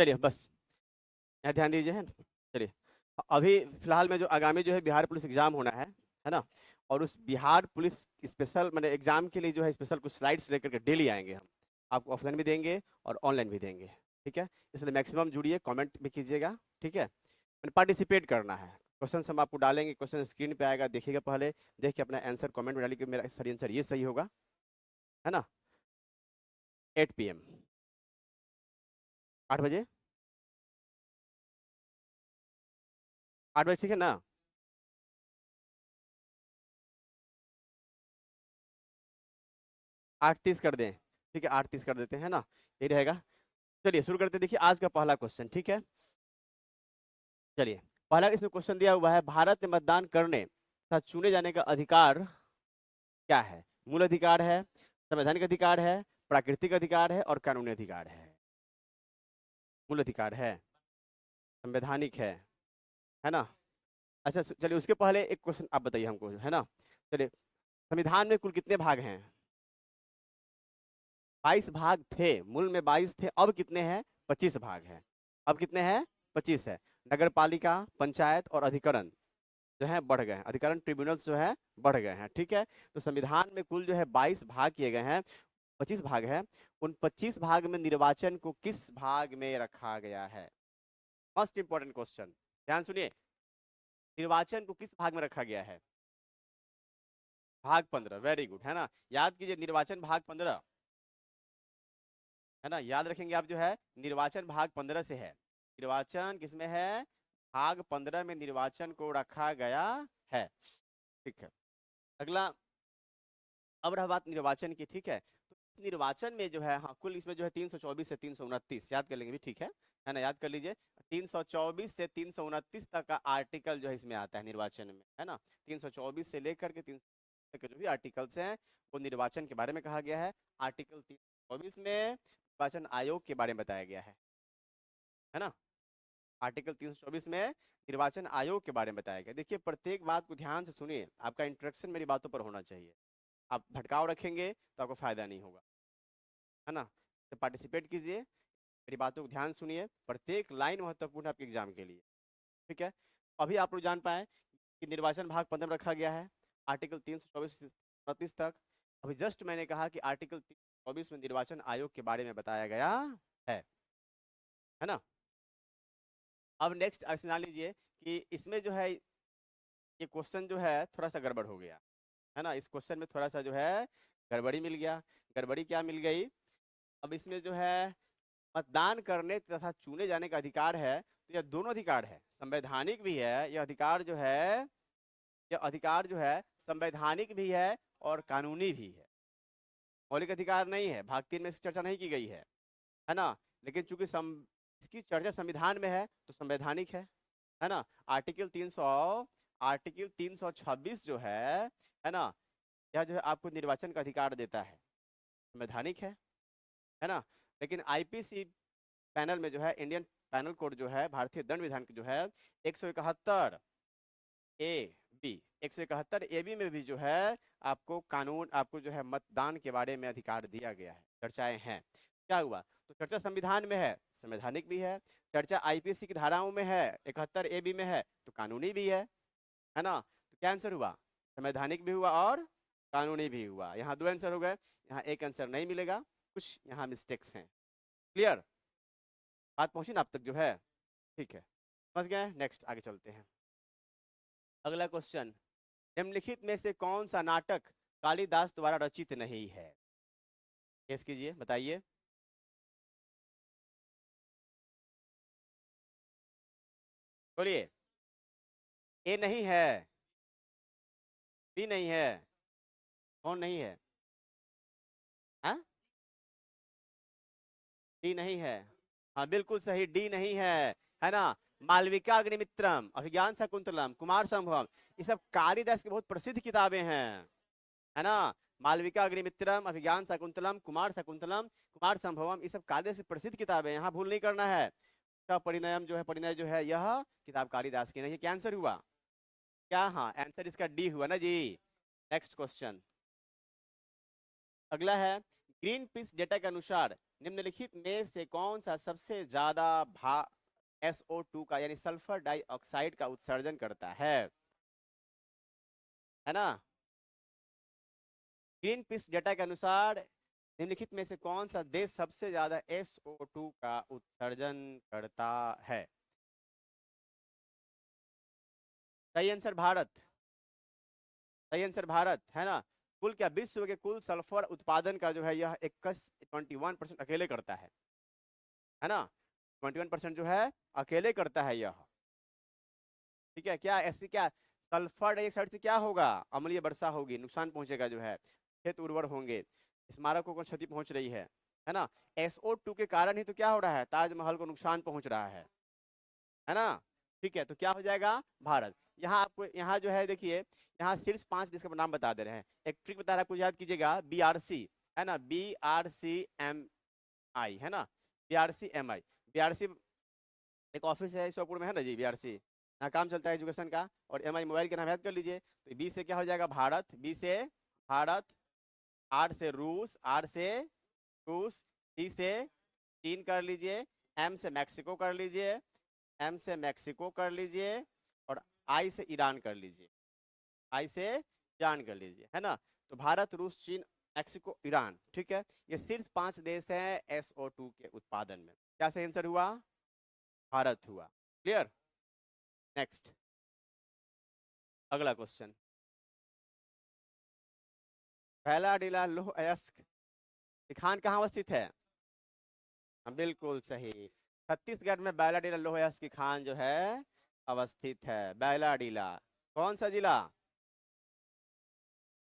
चलिए बस यहाँ ध्यान दीजिए, है ना। चलिए, अभी फिलहाल में जो आगामी जो है बिहार पुलिस एग्जाम होना है ना। और उस बिहार पुलिस स्पेशल मैंने एग्जाम के लिए जो है स्पेशल कुछ स्लाइड्स लेकर के डेली आएंगे हम। आपको ऑफलाइन भी देंगे और ऑनलाइन भी देंगे। ठीक है, इसलिए मैक्सिमम जुड़िए, कमेंट भी कीजिएगा। ठीक है, मैंने पार्टिसिपेट करना है। क्वेश्चन हम आपको डालेंगे, क्वेश्चन स्क्रीन पे आएगा, देखिएगा पहले, देख के अपना आंसर कमेंट में डालिए कि मेरा सही आंसर ये सही होगा, है ना। 8 PM, 8 बजे, 8 बजे ठीक है ना। 8:30 कर दें, ठीक है 8:30 कर देते हैं ना, यही रहेगा। चलिए शुरू करते हैं। देखिए आज का पहला क्वेश्चन, ठीक है। चलिए, पहला इसमें क्वेश्चन दिया हुआ है, भारत में मतदान करने तथा चुने जाने का अधिकार क्या है। मूल अधिकार है, संवैधानिक अधिकार है, प्राकृतिक अधिकार है और कानूनी अधिकार है। मूल अधिकार है, संवैधानिक है ना। अच्छा चलिए, उसके पहले एक क्वेश्चन आप बताइए हमको, है ना। चलिए, संविधान में कुल कितने भाग हैं। 22 भाग थे, मूल में 22 थे, अब कितने हैं, 25 भाग हैं। अब कितने हैं, 25 है। नगर पालिका, पंचायत और अधिकरण जो है बढ़ गए हैं, अधिकरण ट्रिब्यूनल्स जो है बढ़ गए हैं। ठीक है, तो संविधान में कुल जो है 22 भाग किए गए हैं, 25 भाग है। उन 25 भाग में निर्वाचन को किस भाग में रखा गया है। फर्स्ट इंपॉर्टेंट क्वेश्चन, ध्यान सुनिए, निर्वाचन को किस भाग में रखा गया है। भाग 15, वेरी गुड, है ना। याद कीजिए, निर्वाचन भाग 15, है ना, याद रखेंगे आप जो है, निर्वाचन भाग 15 से है। निर्वाचन किसमें है, भाग 15 में निर्वाचन को रखा गया है। ठीक है, अगला, अब रहा बात निर्वाचन की। ठीक है, तो निर्वाचन में जो है, हाँ कुल इसमें जो है 324 से 329 याद कर लेंगे भी, ठीक है ना, याद कर लीजिए। 324 से 329 तक का आर्टिकल जो है इसमें आता है निर्वाचन में, है ना। 324 से लेकर के 300 तक के जो भी आर्टिकल्स हैं वो निर्वाचन के बारे में कहा गया है। आर्टिकल 324 में निर्वाचन आयोग के बारे में बताया गया है ना। आर्टिकल 324 में निर्वाचन आयोग के बारे में बताया गया। देखिए प्रत्येक बात को ध्यान से सुनिए, आपका इंटरेक्शन मेरी बातों पर होना चाहिए। आप भटकाव रखेंगे तो आपको फायदा नहीं होगा, है ना। तो पार्टिसिपेट कीजिए, मेरी बातों को ध्यान सुनिए, प्रत्येक लाइन महत्वपूर्ण है आपके एग्जाम के लिए। ठीक है, अभी आप लोग जान पाए कि निर्वाचन भाग 15 में रखा गया है, आर्टिकल 324 से 37 तक। अभी जस्ट मैंने कहा कि आर्टिकल 324 में निर्वाचन आयोग के बारे में बताया गया है ना। अब नेक्स्ट सुना लीजिए कि इसमें जो है ये क्वेश्चन जो है थोड़ा सा गड़बड़ हो गया, है ना। इस क्वेश्चन में थोड़ा सा जो है गड़बड़ी मिल गया। गड़बड़ी क्या मिल गई, अब इसमें जो है मतदान करने तथा चुने जाने का अधिकार है, तो यह दोनों अधिकार है, संवैधानिक भी है यह अधिकार जो है, यह अधिकार जो है संवैधानिक भी है और कानूनी भी है। मौलिक अधिकार नहीं है, भाग 3 में इसकी चर्चा नहीं की गई है ना। लेकिन चूंकि इसकी चर्चा संविधान में है तो संवैधानिक है ना। आर्टिकल 326 जो है ना, यह जो है आपको निर्वाचन का अधिकार देता है, संवैधानिक है ना। लेकिन आईपीसी पैनल में जो है, इंडियन पैनल कोड जो है, भारतीय दंड विधान जो है 171 ए बी, 171 ए बी में भी जो है आपको कानून, आपको जो है मतदान के बारे में अधिकार दिया गया है, चर्चाएं हैं। क्या हुआ, तो चर्चा संविधान में है, संवैधानिक भी है। चर्चा आईपीसी की धाराओं में है, 71 ए बी में है, तो कानूनी भी है ना। तो क्या आंसर हुआ, संवैधानिक भी हुआ और कानूनी भी हुआ। यहाँ 2 आंसर हो गए, यहाँ एक आंसर नहीं मिलेगा, कुछ यहाँ मिस्टेक्स हैं। क्लियर, बात पहुंची ना आप तक जो है, ठीक है, समझ गए। नेक्स्ट आगे चलते हैं। अगला क्वेश्चन, निम्नलिखित में से कौन सा नाटक कालिदास द्वारा रचित नहीं है। गेस कीजिए, बताइए। बोलिए। ए नहीं है, बी नहीं है, कौन नहीं है, हाँ डी नहीं है, हाँ बिल्कुल सही, डी नहीं है ना। मालविका अग्निमित्रम, अभिज्ञान शाकुंतलम, कुमार संभवम, ये सब कालिदास की बहुत प्रसिद्ध किताबें हैं, है ना। मालविका अग्निमित्रम, अभिज्ञान शाकुंतलम, कुमार शाकुंतलम, कुमार संभवम, ये सब कालिदास की प्रसिद्ध किताबें, यहाँ भूल नहीं करना है। का परिणयम जो है, परिणय जो है, यह किताब कालिदास की नहीं है। क्या आंसर हुआ, क्या, हाँ आंसर इसका डी हुआ ना जी। नेक्स्ट क्वेश्चन, अगला है, ग्रीन पीस डेटा के अनुसार निम्नलिखित में से कौन सा सबसे ज्यादा SO2 का यानी सल्फर डाइऑक्साइड का उत्सर्जन करता है ना? ग्रीन पीस डेटा के अनुसार निम्नलिखित में से कौन सा देश सबसे ज्यादा SO2 का उत्सर्जन करता है? सही आंसर भारत। सही आंसर भारत है ना? कुल क्या विश्व के कुल सल्फर उत्पादन का जो है यह 21% अकेले करता है ना? 21% जो है अकेले करता है यह। ठीक है, क्या ऐसी क्या सल्फर डाइऑक्साइड से क्या होगा? अम्लीय वर्षा होगी, नुकसान पहुंचेगा जो है, खेत उर्वर होंगे, स्मारकों को क्षति पहुंच रही है ना? SO2 के कारण ही तो क्या हो रहा है, ताजमहल को नुकसान पहुंच रहा है ना? ठीक है, तो क्या हो जाएगा भारत। यहाँ आपको यहाँ जो है देखिए, यहाँ शीर्ष 5 देश का नाम बता दे रहे हैं। एक ट्रिक बता रहा है, आपको याद कीजिएगा, BRC है ना, BRCMI है ना, BRCMI। BRC एक ऑफिस है सोपुर में है ना जी, BRC यहाँ काम चलता है एजुकेशन का, और MI मोबाइल के नाम याद कर लीजिए। तो बी से क्या हो जाएगा भारत, बी से भारत, आर से रूस, आर से रूस, टी से चीन कर लीजिए, एम से मैक्सिको कर लीजिए, एम से मैक्सिको कर लीजिए, और आई से ईरान कर लीजिए, आई से ईरान कर लीजिए, है ना? तो भारत, रूस, चीन, मैक्सिको, ईरान, ठीक है, ये शीर्ष 5 देश हैं SO2 के उत्पादन में। क्या सही आंसर हुआ? भारत हुआ। क्लियर? नेक्स्ट, अगला क्वेश्चन। बैलाडीला लौह अयस्क खान कहाँ अवस्थित है? हाँ, बिल्कुल सही। छत्तीसगढ़ में बैलाडीला लौह अयस्क की खान जो है अवस्थित है। बैलाडीला कौन सा जिला?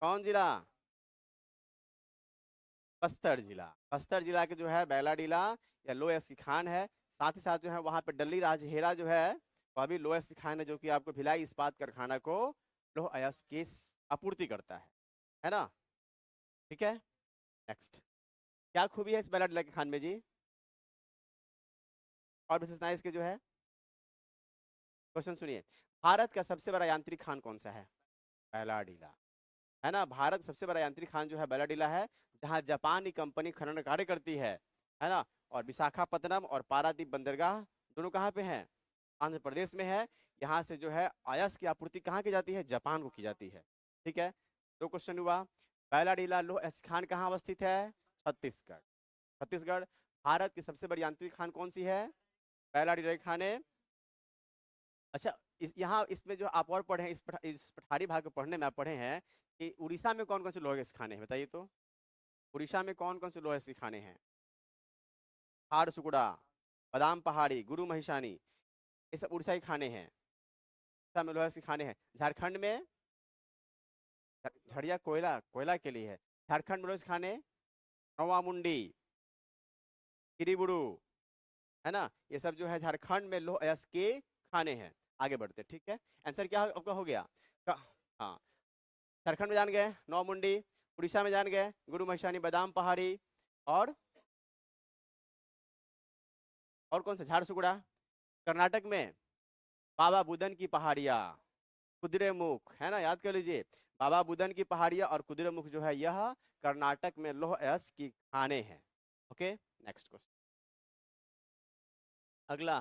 कौन जिला? बस्तर जिला। बस्तर जिला के जो है बैलाडीला या लौह अयस्क की खान है। साथ ही साथ जो है वहां पे डल्ली राजहेरा जो है वह भी लौह अयस्क की खान है, जो कि आपको भिलाई इस्पात कारखाना को लौह अयस्क की आपूर्ति करता है ना? ठीक है, नेक्स्ट। क्या खूबी है इस बैलाडीला की खान में जी, और विशेषताएं इसके जो है? क्वेश्चन सुनिए, भारत का सबसे बड़ा यांत्रिक खान कौन सा है? बैलाडीला है ना? भारत सबसे बड़ा यांत्रिक खान जो है बैलाडीला है, जहां जापान की कंपनी खनन कार्य करती है ना? और विशाखापत्तनम और पारादीप बंदरगाह दोनों कहाँ पे हैं? आंध्र प्रदेश में है। यहाँ से जो है अयस्क की आपूर्ति कहाँ की जाती है? जापान को की जाती है। ठीक है, दो क्वेश्चन हुआ। बैलाडीला लौह अयस्क खान कहाँ अवस्थित है? छत्तीसगढ़। छत्तीसगढ़। भारत की सबसे बड़ी यांत्रिक खान कौन सी है? बैलाडीला खाने। अच्छा, यहाँ इसमें जो आप और पढ़े हैं, इस पठारी भाग को पढ़ने में आप पढ़े हैं कि उड़ीसा में कौन कौन से लोहे के खाने हैं, बताइए तो। उड़ीसा में कौन कौन से लोहे के खाने हैं? हाड़सुगड़ा, बादाम पहाड़ी, गुरु महिषानी, ये सब उड़ीसा के खाने हैं। उड़ीसा में लोहे के खाने हैं। झारखंड में झड़िया कोयला, कोयला के लिए है। झारखंड में लोहे के खाने नवा मुंडी, किरीबुरू, है ना? ये सब जो है झारखंड में लोह अयस्क के खाने हैं। आगे बढ़ते, ठीक है। आंसर क्या आपका हो गया? हाँ, झारखंड में जान गए नौ मुंडी, उड़ीसा में जान गए गुरु महिषानी, बादाम पहाड़ी, और कौन सा? झारसुगुड़ा। कर्नाटक में बाबा बुदन की पहाड़ियां, कुद्रेमुख, है ना? याद कर लीजिए, बाबा बुदन की पहाड़ियां और कुद्रेमुख जो है यह कर्नाटक में लौह अयस्क की खाने हैं। Okay, next question. अगला,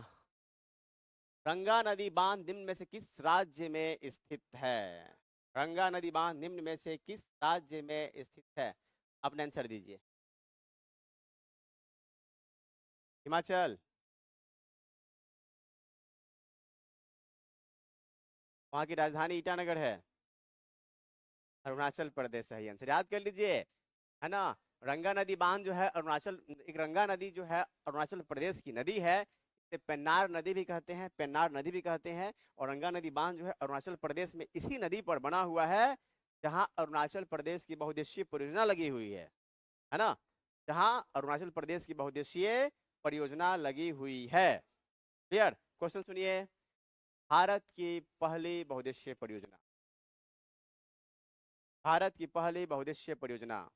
गंगा नदी बांध निम्न में से किस राज्य में स्थित है? गंगा नदी बांध निम्न में से किस राज्य में स्थित है? अपने आंसर दीजिए। हिमाचल। वहां की राजधानी ईटानगर है। अरुणाचल प्रदेश है, आंसर याद कर लीजिए, है ना? गंगा नदी बांध जो है अरुणाचल, एक गंगा नदी जो है अरुणाचल प्रदेश की नदी है। इसे पेन्नार नदी भी कहते हैं, पेन्नार नदी भी कहते हैं। और गंगा नदी बांध जो है अरुणाचल प्रदेश में इसी नदी पर बना हुआ है, जहां अरुणाचल प्रदेश की बहुउद्देशीय परियोजना लगी हुई है ना? जहां अरुणाचल प्रदेश की बहुउद्देशीय परियोजना लगी हुई है। क्लियर? क्वेश्चन सुनिए, भारत की पहली बहुउद्देशीय परियोजना, भारत की पहली बहुउद्देशीय परियोजना।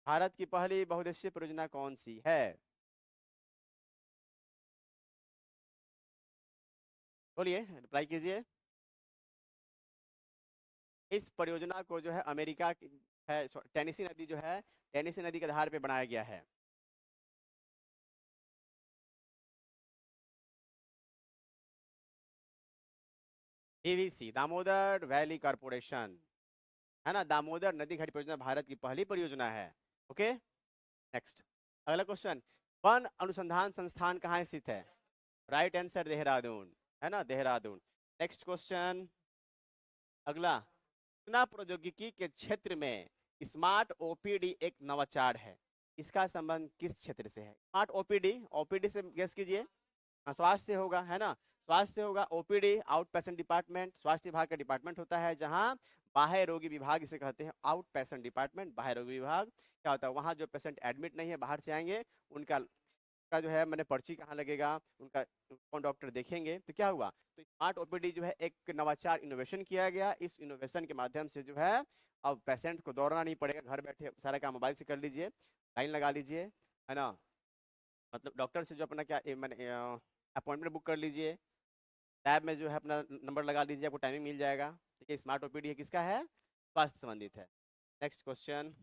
भारत की पहली बहुउद्देशीय परियोजना कौन सी है? बोलिए, रिप्लाई कीजिए। इस परियोजना को जो है अमेरिका की है, टेनेसी नदी जो है, टेनेसी नदी के आधार पे बनाया गया है। डीवीसी, दामोदर वैली कॉर्पोरेशन, है ना। दामोदर नदी घाटी परियोजना भारत की पहली परियोजना है। ओके, नेक्स्ट, अगला क्वेश्चन। वन अनुसंधान संस्थान कहाँ स्थित है? राइट आंसर देहरादून, है ना, देहरादून। नेक्स्ट क्वेश्चन, अगला। सूचना प्रौद्योगिकी के क्षेत्र में स्मार्ट ओपीडी एक नवाचार है, इसका संबंध किस क्षेत्र से है? स्मार्ट ओपीडी, ओपीडी से गेस कीजिए। हाँ, स्वास्थ्य से होगा, है ना, स्वास्थ्य से होगा। ओपीडी आउट पेशेंट डिपार्टमेंट, स्वास्थ्य विभाग का डिपार्टमेंट होता है, जहां बाह्य रोगी विभाग इसे कहते हैं आउट पेशेंट डिपार्टमेंट। बाह्य रोगी विभाग क्या होता है? वहां जो पेशेंट एडमिट नहीं है, बाहर से आएंगे, उनका का जो है मैंने पर्ची कहाँ लगेगा, उनका कौन डॉक्टर देखेंगे। तो क्या हुआ? तो स्मार्ट ओपीडी जो है एक नवाचार इनोवेशन किया गया। इस इनोवेशन के माध्यम से जो है अब पेशेंट को दौड़ना नहीं पड़ेगा, घर बैठे सारा काम मोबाइल से कर लीजिए, लाइन लगा लीजिए, है ना, मतलब डॉक्टर से जो अपना क्या मैंने अपॉइंटमेंट बुक कर लीजिए, टैब में जो है अपना नंबर लगा लीजिए, आपको टाइमिंग मिल जाएगा। ठीक है, स्मार्ट ओपीडी है, किसका है? स्वास्थ्य संबंधित है। नेक्स्ट क्वेश्चन,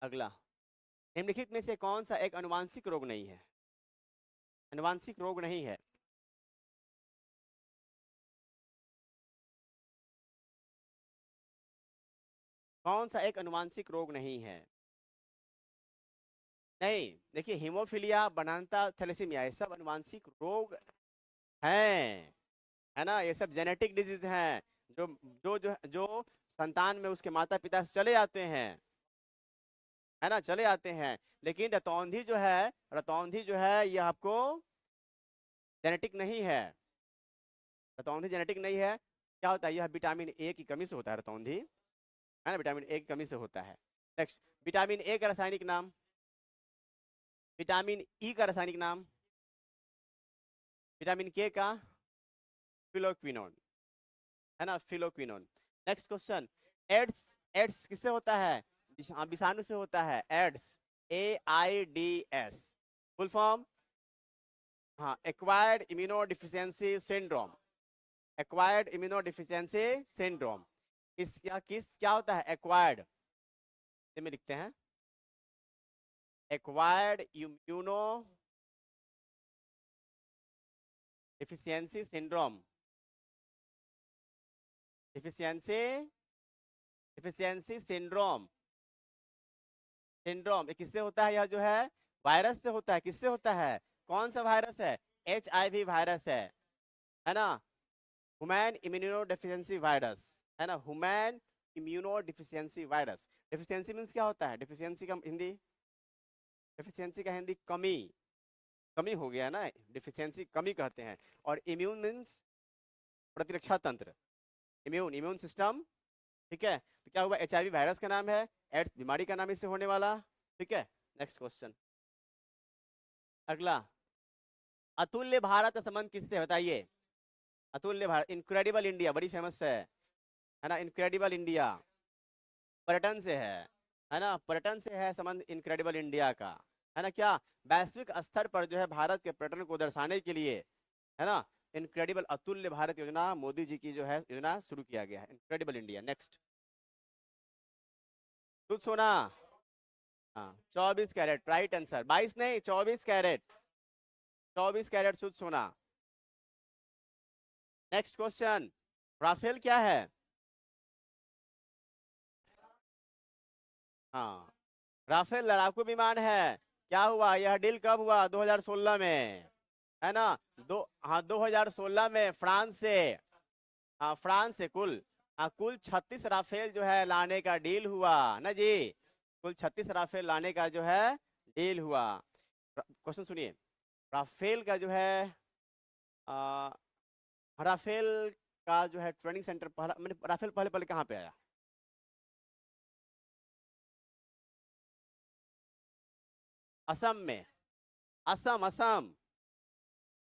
अगला। निम्नलिखित में से कौन सा एक अनुवांशिक रोग नहीं है? अनुवांशिक रोग नहीं है। कौन सा एक अनुवांशिक रोग नहीं है? नहीं, देखिए, हीमोफीलिया, बनांता, थैलेसीमिया, ये सब अनुवांशिक रोग हैं, है ना, ये सब जेनेटिक डिजीज हैं, जो जो संतान में उसके माता पिता से चले आते हैं, है ना, चले आते हैं। लेकिन रतौंधी जो है, रतौंधी जो है ये आपको जेनेटिक नहीं है। रतौंधी जेनेटिक नहीं है। क्या होता है? यह विटामिन ए की कमी से होता है, रतौंधी, है ना, विटामिन ए की कमी से होता है। नेक्स्ट, विटामिन ए का रासायनिक नाम, विटामिन ई का रासायनिक नाम, विटामिन के का फिलोक्विनोन, है ना, phylloquinone. Next question, AIDS, AIDS किससे होता है? हाँ, विषाणु से होता है, एड्स, AIDS, फुल फॉर्म, हाँ, acquired immunodeficiency syndrome, acquired immunodeficiency syndrome. इस या किस क्या होता है? एक्वायर्ड में लिखते हैं, acquired immunodeficiency syndrome, deficiency deficiency syndrome, syndrome ये किससे होता है? यह जो है वायरस से होता है। किससे होता है? कौन सा वायरस है? HIV वायरस है ना, ह्यूमन इम्यूनो डिफिशियंसी वायरस, है ना, human immuno deficiency virus. Deficiency means क्या होता है? डिफिशियंसी का हिंदी, डिफिशियंसी का हिंदी कमी, कमी हो गया ना, डिफिशियंसी कमी कहते हैं। और इम्यून मीन्स प्रतिरक्षा तंत्र, इम्यून, इम्यून सिस्टम। ठीक है, तो क्या हुआ? HIV वायरस का नाम है, एड्स बीमारी का नाम इससे होने वाला। ठीक है, नेक्स्ट क्वेश्चन, अगला। अतुल्य भारत का संबंध किससे है? बताइए। अतुल्य भारत, इनक्रेडिबल इंडिया बड़ी फेमस है ना, इनक्रेडिबल इंडिया पर्यटन से है ना, पर्यटन से है संबंध इनक्रेडिबल इंडिया का, है ना। क्या वैश्विक स्तर पर जो है भारत के पर्यटन को दर्शाने के लिए, है ना, इनक्रेडिबल अतुल्य भारत योजना मोदी जी की जो है योजना शुरू किया गया है, इनक्रेडिबल इंडिया। नेक्स्ट, शुद्ध सोना, हाँ, 24 कैरेट, राइट आंसर, 22 नहीं, 24 कैरेट, 24 कैरेट शुद्ध सोना। नेक्स्ट क्वेश्चन, राफेल क्या है? हाँ, राफेल लड़ाकू विमान है। क्या हुआ? यह डील कब हुआ? 2016 में, है ना, हाँ, 2016 में फ्रांस से, हाँ, फ्रांस से कुल, हाँ, कुल 36 राफेल जो है लाने का डील हुआ ना जी, कुल 36 राफेल लाने का जो है डील हुआ। क्वेश्चन सुनिए, राफेल का जो है आ, राफेल का जो है ट्रेनिंग सेंटर पहला, मैंने राफेल पहले पहले कहाँ पे आया? असम में, असम, असम,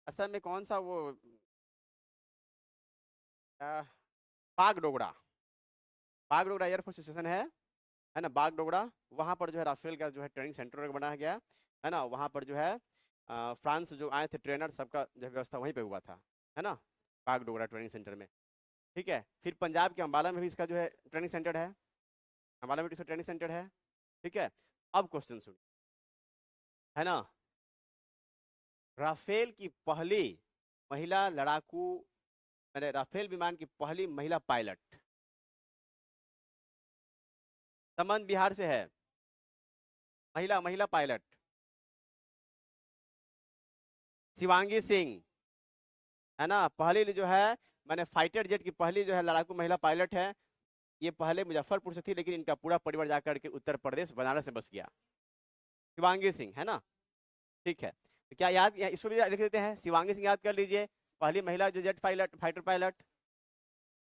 असम में कौन सा वो आ, बागडोगरा, बागडोगरा एयरफोर्स स्टेशन है ना, बागडोगरा, वहां पर जो है राफेल का जो है ट्रेनिंग सेंटर बनाया गया, है ना, वहां पर जो है फ्रांस जो आए थे ट्रेनर, सबका जो है व्यवस्था वहीं पे हुआ था, है ना। बागडोगरा ट्रेनिंग सेंटर में। ठीक है, फिर पंजाब के अंबाला में भी इसका जो है ट्रेनिंग सेंटर है, अंबाला में भी इसका ट्रेनिंग सेंटर है। ठीक है, अब क्वेश्चन सुनिए, है ना। राफेल की पहली महिला लड़ाकू, मैंने राफेल विमान की पहली महिला पायलट संबंध बिहार से है, महिला महिला पायलट शिवांगी सिंह, है ना। पहली जो है मैंने फाइटर जेट की पहली जो है लड़ाकू महिला पायलट है। ये पहले मुजफ्फरपुर से थी, लेकिन इनका पूरा परिवार जाकर के उत्तर प्रदेश बनारस में बस गया। शिवांगी सिंह, है ना। ठीक है, तो क्या याद, इसको भी लिख देते हैं, शिवांगी सिंह याद कर लीजिए, पहली महिला जो जेट पायलट, फाइटर पायलट।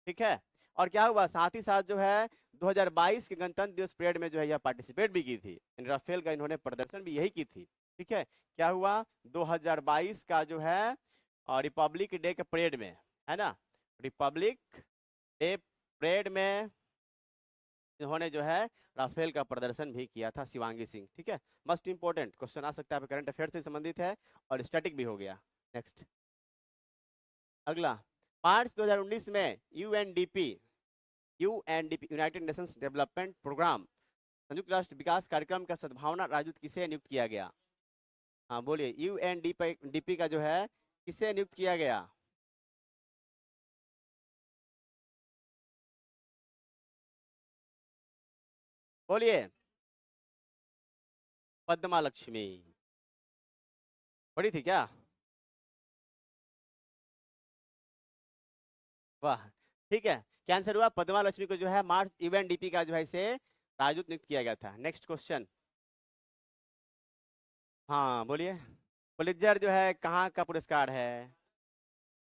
ठीक है, और क्या हुआ, साथ ही साथ जो है 2022 के गणतंत्र दिवस परेड में जो है यह पार्टिसिपेट भी की थी, राफेल का इन्होंने प्रदर्शन भी यही की थी। ठीक है, क्या हुआ 2022 का जो है रिपब्लिक डे के परेड में, है ना, रिपब्लिक डे परेड में इन्होंने जो है राफेल का प्रदर्शन भी किया था, शिवांगी सिंह। ठीक है, मस्ट इंपोर्टेंट क्वेश्चन आ सकता है, करंट अफेयर से संबंधित है और स्टैटिक भी हो गया। नेक्स्ट, अगला, मार्च 2019 में UNDP United Nations development programme, संयुक्त राष्ट्र विकास कार्यक्रम का सद्भावना राजदूत किसे नियुक्त किया गया? हाँ बोलिए, यूएनडीपी का जो है किसे नियुक्त किया गया? बोलिए, पद्मा लक्ष्मी। पढ़ी थी क्या? वाह, ठीक है, कैंसर हुआ, पद्मा लक्ष्मी को जो है मार्च यूएनडीपी का जो है इसे राजदूत नियुक्त किया गया था। नेक्स्ट क्वेश्चन, हाँ बोलिए, पुलित्जर जो है कहाँ का पुरस्कार है?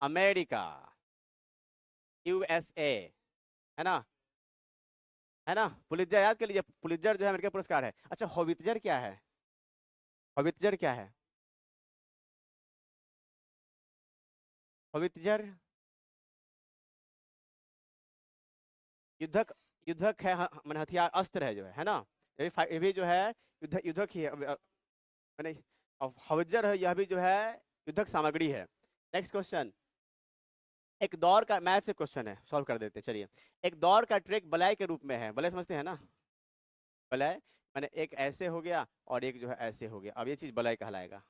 अमेरिका, यूएसए, है ना, है ना। पुलित्जर याद कर लीजिए, पुलित्जर जो है अमेरिका पुरस्कार है। अच्छा, होवित्जर क्या है? होवित्जर क्या है? होवित्जर युद्धक, युद्धक है, मैंने हथियार अस्त्र है जो है ना। ये भी जो है युद्धक ही है, मैंने होवित्जर है, यह भी जो है युद्धक सामग्री है। नेक्स्ट क्वेश्चन, एक दौर का, मैथ से क्वेश्चन है, सॉल्व कर देते हैं, चलिए। एक दौर का ट्रैक बलय के रूप में है, बलय समझते हैं ना, बलय मैंने एक ऐसे हो गया और एक जो है ऐसे हो गया, अब ये चीज बलय कहलाएगा,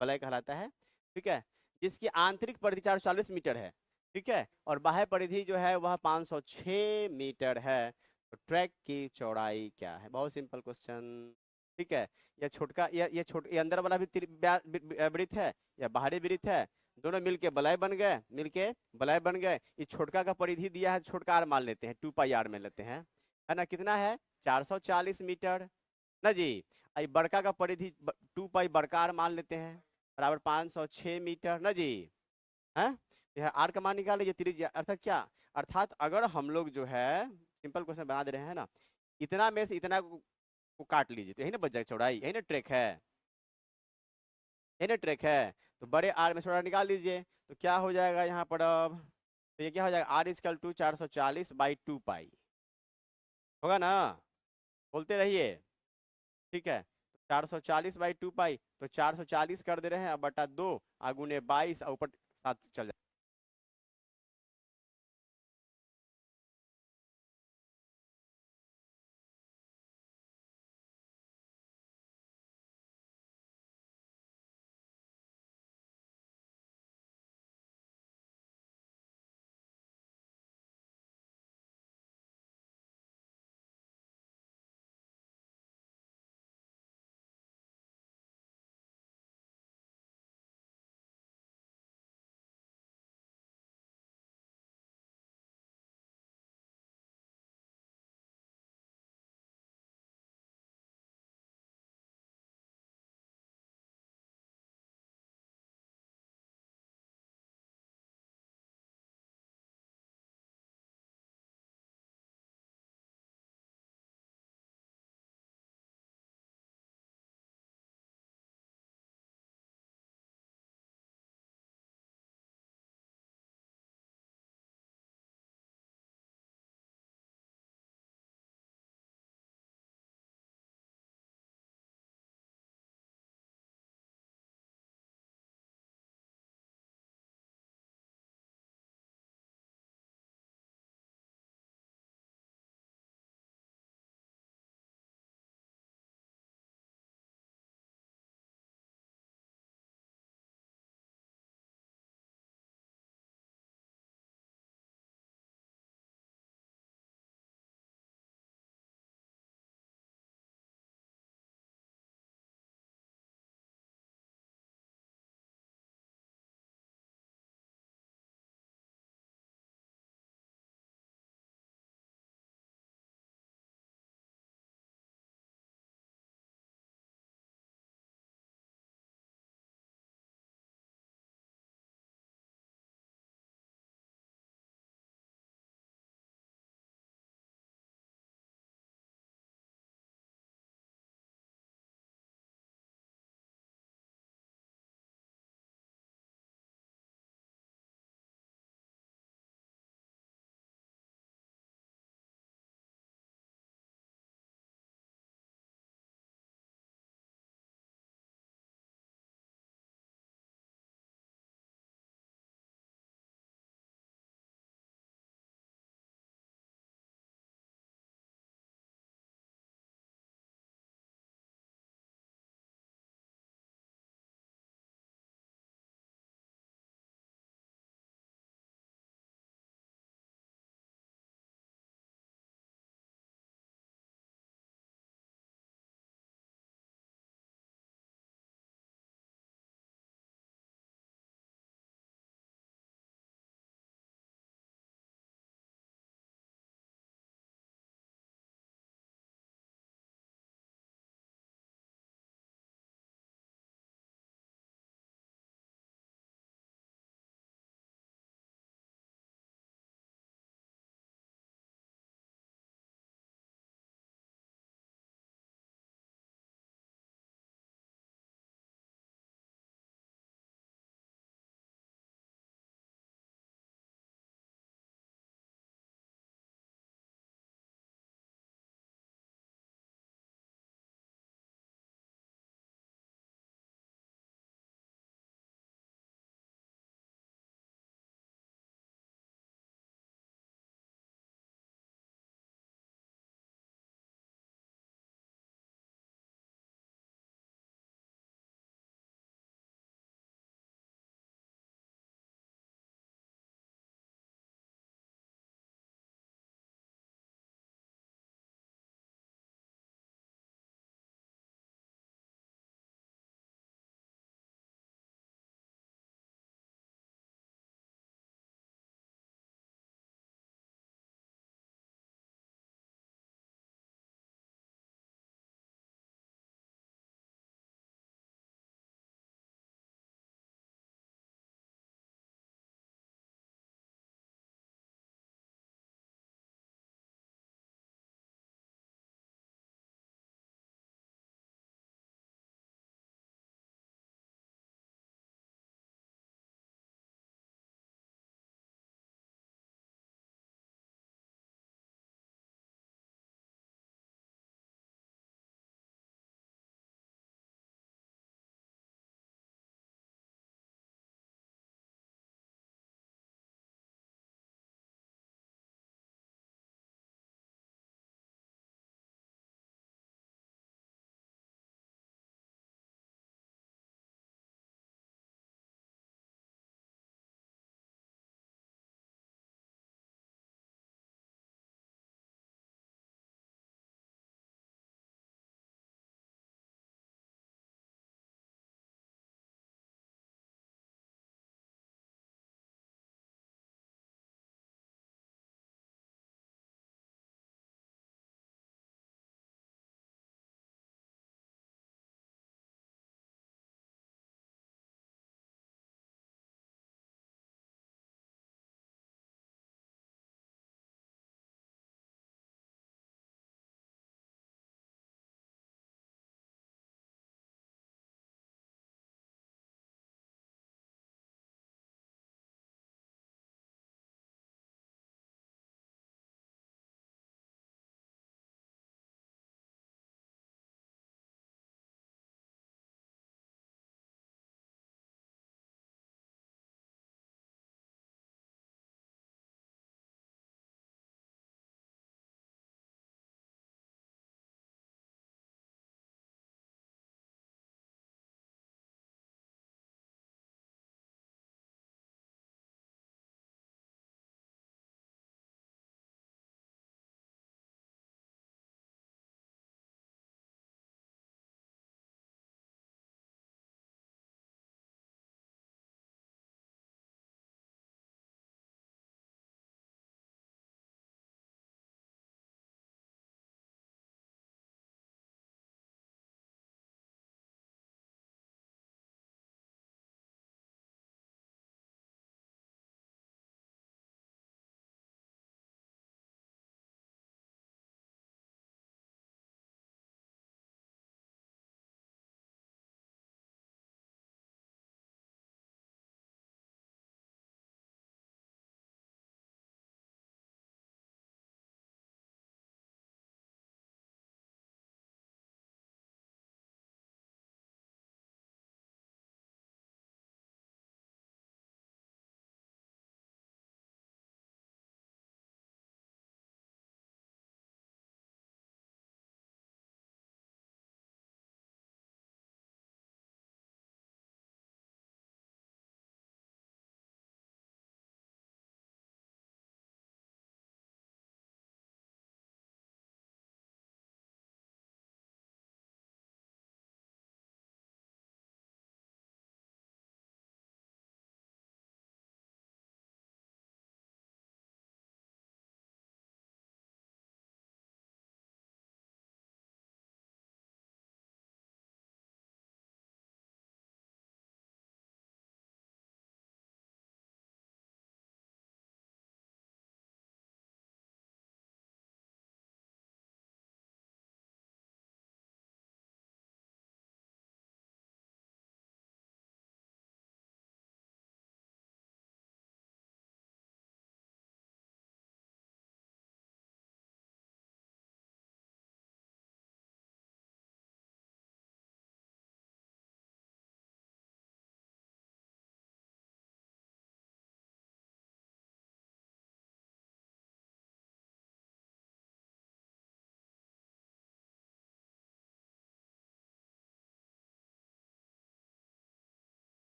बलय कहलाता है। ठीक है, जिसकी आंतरिक परिधि 440 मीटर है, ठीक है, और बाह्य परिधि जो है वह 506 मीटर है, तो ट्रैक की चौड़ाई क्या है? बहुत सिंपल क्वेश्चन। ठीक है, यह छोटका, ये अंदर वाला भी वृत्त है, या बाहरी वृत्त है, दोनों मिलके बलय बन गए, मिलके बलय बन गए। ये छोटका का परिधि दिया है, छोटका आर मान लेते हैं, 2 पाई आर में लेते हैं, है ना। कितना है? 440 मीटर ना जी। बड़का का परिधि 2 पाई बड़का आर मान लेते हैं, बराबर 506 मीटर ना जी। है, यह आर का मान निकाल लीजिए, त्रिज्या अर्थात क्या, अर्थात अगर हम लोग जो है सिंपल क्वेश्चन बना दे रहे हैं ना, इतना में से इतना को काट लीजिए, तो यही ना बच जाएगा चौड़ाई, यही ना ट्रैक है, यही ना ट्रैक है। तो बड़े आर में चौड़ाई निकाल लीजिए, तो क्या हो जाएगा यहाँ पर अब, तो ये क्या हो जाएगा, आर इजकल टू 440/2 पाई, होगा ना, बोलते रहिए। ठीक है, 440/2 पाई, तो 440 कर दे रहे हैं, अब बटा 2 आगुने 22 और ऊपर 7 चल जाए।